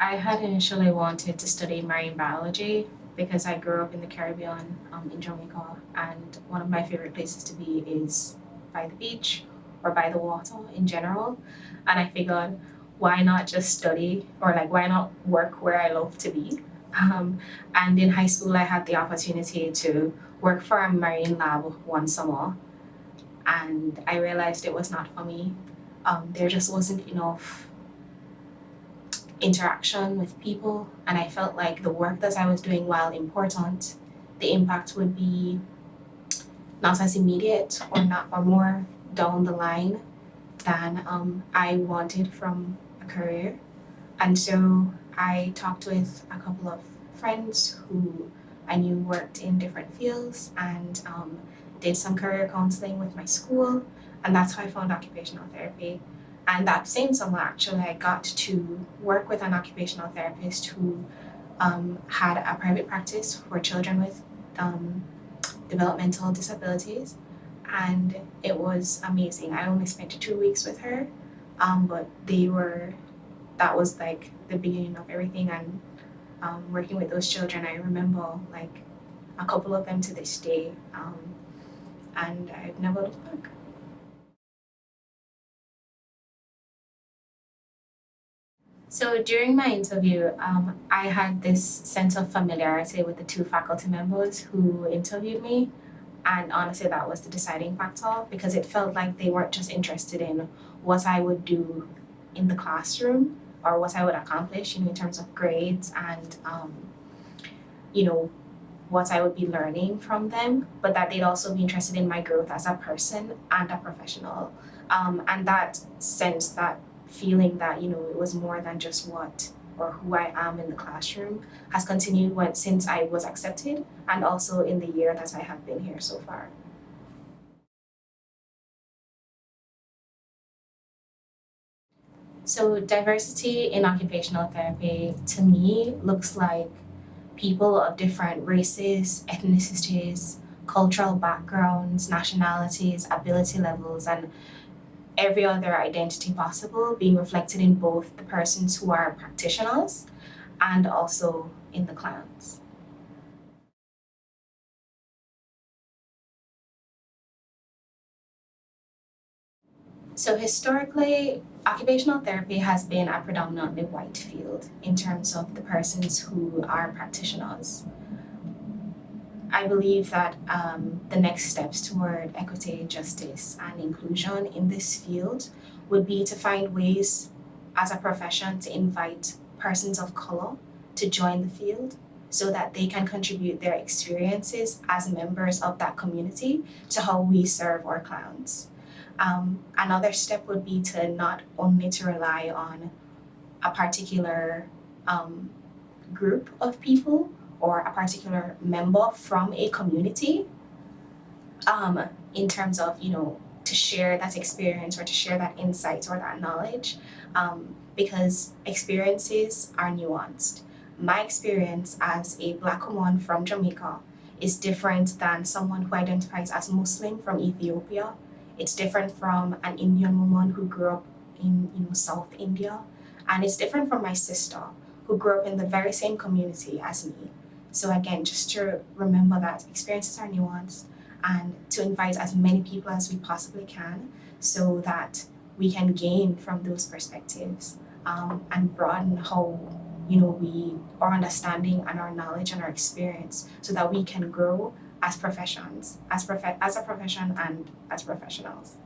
I had initially wanted to study marine biology because I grew up in the Caribbean, in Jamaica, and one of my favorite places to be is by the beach or by the water in general. And I figured, why not just study or like why not work where I love to be? And in high school, I had the opportunity to work for a marine lab one summer, and I realized it was not for me. There just wasn't enough interaction with people, and I felt like the work that I was doing, while important, the impact would be not as immediate or not or more down the line than I wanted from a career. And so I talked with a couple of friends who I knew worked in different fields, and did some career counseling with my school, and that's how I found occupational therapy. And that same summer, actually, I got to work with an occupational therapist who had a private practice for children with um, developmental disabilities, and it was amazing. I only spent 2 weeks with her, but that was like the beginning of everything. And working with those children, I remember like a couple of them to this day, and I've never looked back. So during my interview, I had this sense of familiarity with the two faculty members who interviewed me. And honestly, that was the deciding factor because it felt like they weren't just interested in what I would do in the classroom or what I would accomplish, in terms of grades and, you know, what I would be learning from them, but that they'd also be interested in my growth as a person and a professional. And that sense, that feeling that, it was more than just what or who I am in the classroom has continued since I was accepted, and also in the year that I have been here so far. So, diversity in occupational therapy to me looks like people of different races, ethnicities, cultural backgrounds, nationalities, ability levels, and every other identity possible being reflected in both the persons who are practitioners and also in the clients. So historically, occupational therapy has been a predominantly white field in terms of the persons who are practitioners. I believe that the next steps toward equity, justice, and inclusion in this field would be to find ways as a profession to invite persons of color to join the field so that they can contribute their experiences as members of that community to how we serve our clients. Another step would be to not only to rely on a particular um, group of people or a particular member from a community, in terms of, to share that experience or to share that insight or that knowledge, because experiences are nuanced. My experience as a Black woman from Jamaica is different than someone who identifies as Muslim from Ethiopia. It's different from an Indian woman who grew up in, South India, and it's different from my sister who grew up in the very same community as me. So again, just to remember that experiences are nuanced, and to invite as many people as we possibly can so that we can gain from those perspectives, and broaden how, we our understanding and our knowledge and our experience so that we can grow as professions, as a profession and as professionals.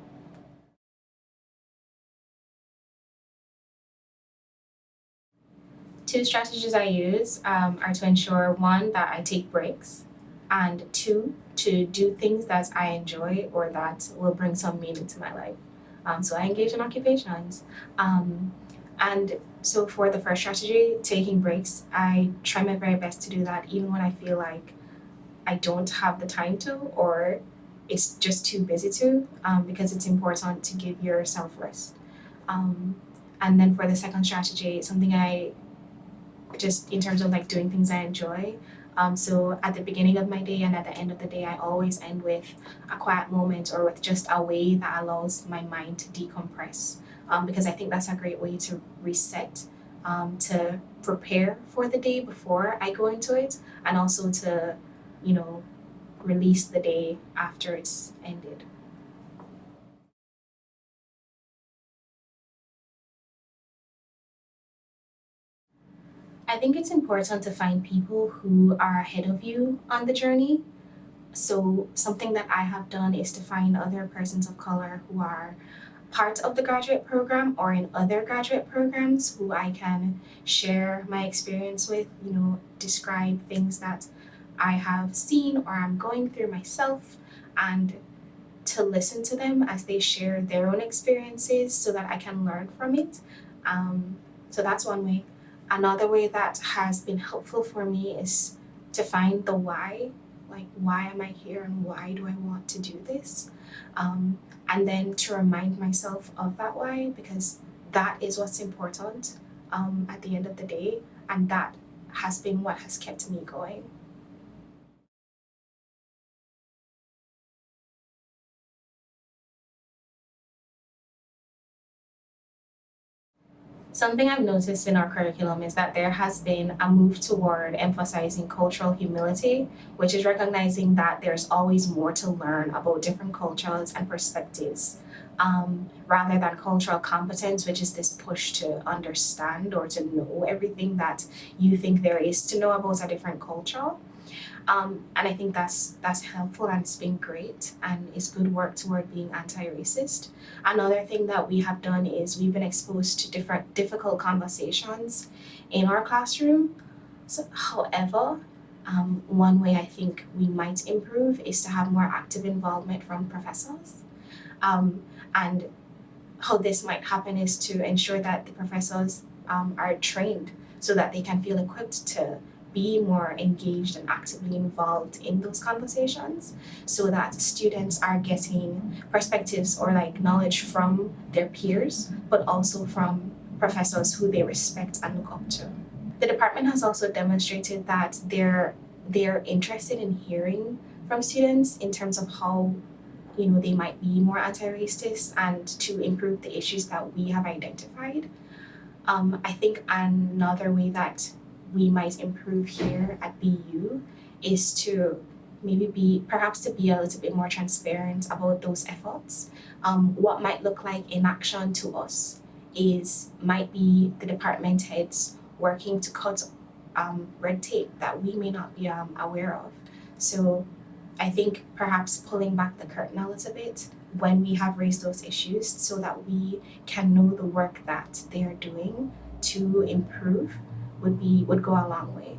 Two strategies I use are to ensure, one, that I take breaks, and two, to do things that I enjoy or that will bring some meaning to my life. So I engage in occupations. And so for the first strategy, taking breaks, I try my very best to do that even when I feel like I don't have the time to, or it's just too busy to, because it's important to give yourself rest. Um, and then for the second strategy, something I just in terms of like doing things I enjoy. So at the beginning of my day and at the end of the day, I always end with a quiet moment or with just a way that allows my mind to decompress. Because I think that's a great way to reset, to prepare for the day before I go into it, and also to, you know, release the day after it's ended. I think it's important to find people who are ahead of you on the journey. So, something that I have done is to find other persons of color who are part of the graduate program or in other graduate programs who I can share my experience with, describe things that I have seen or I'm going through myself, and to listen to them as they share their own experiences so that I can learn from it. So that's one way. Another way that has been helpful for me is to find the why. Like, why am I here and why do I want to do this? And then to remind myself of that why, because that is what's important at the end of the day. And that has been what has kept me going. Something I've noticed in our curriculum is that there has been a move toward emphasizing cultural humility, which is recognizing that there's always more to learn about different cultures and perspectives, rather than cultural competence, which is this push to understand or to know everything that you think there is to know about a different culture. And I think that's helpful and it's been great and it's good work toward being anti-racist. Another thing that we have done is we've been exposed to different difficult conversations in our classroom. So, however, one way I think we might improve is to have more active involvement from professors. And how this might happen is to ensure that the professors are trained so that they can feel equipped to be more engaged and actively involved in those conversations so that students are getting perspectives or like knowledge from their peers, but also from professors who they respect and look up to. The department has also demonstrated that they're interested in hearing from students in terms of how they might be more anti-racist and to improve the issues that we have identified. I think another way that we might improve here at BU is to maybe perhaps to be a little bit more transparent about those efforts. What might look like in action to us might be the department heads working to cut red tape that we may not be aware of. So I think perhaps pulling back the curtain a little bit when we have raised those issues so that we can know the work that they are doing to improve would go a long way.